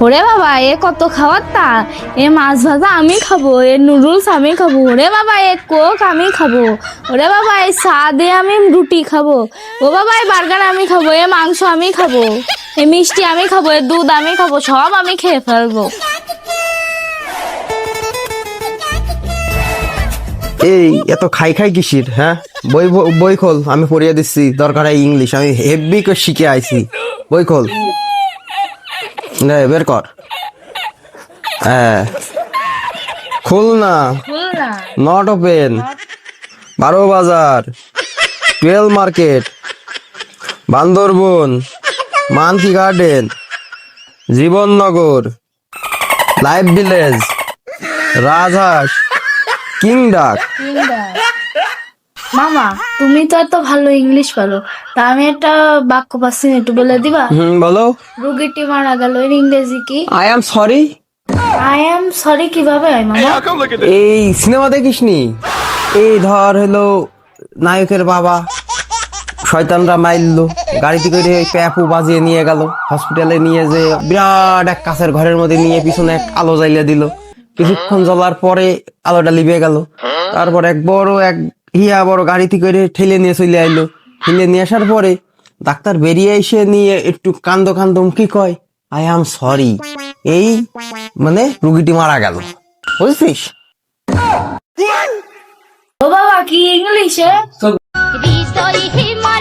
ওরে বাবা এ কত খাওয়ার তা, এ মাছ ভাজা আমি খাবো, এ নুডলস আমি খাবো, ওরে বাবা এ কোক আমি খাবো, ওরে বাবা এই চা দিয়ে আমি রুটি খাবো, ও বাবা এই বার্গার আমি খাবো, এ মাংস আমি খাবো, এ মিষ্টি আমি খাবো, এ দুধ আমি খাবো, সব আমি খেয়ে ফেলবো। এই এত খাই খাই কিসির? হ্যাঁ, বই বই খোল, আমি পড়িয়ে দিচ্ছি। দরকার হয় ইংলিশ, আমি হেভি করে শিখে আইছি। বই খোল, নে বের কর। হ্যাঁ, খোল না। Not open. 12 বাজার, 12 market, Bandarban, monkey garden, Jibannagar, life village, রাজহাঁস, কিংডাক। মামা তুমি তো এত ভালো ইংলিশ পারো, তা আমি একটা বাক্য পাচ্ছি না, একটু বলে দিবা? বলো। রোগীটি মারা গেল, এর ইংরেজি কি? I am sorry. I am sorry কিভাবে হয় মামা? এই সিনেমা দেখিসনি? এই ধর হলো নায়কের বাবা, শয়তানরা মাইললো, গাড়িতে করে প্যাপু বাজিয়ে নিয়ে গেল হসপিটালে, নিয়ে যে বিরাট এক কাছের ঘরের মধ্যে নিয়ে পিছনে এক আলো জ্বালিয়ে দিল। কিছুক্ষণ জ্বলার পরে আলোটা লিভে গেল। তারপর এক বড় গাড়িতে করে ঠেলে নিয়ে চলে আইলো। ঠেলে নিয়ে আসার পরে ডাক্তার বেরিয়ে এসে নিয়ে একটু কান্দ কি কয়, আই এম সরি। এই মানে রুগীটি মারা গেল, বুঝছিস? ও বাবা কি ইংলিশে? হৃদয় হিমালয়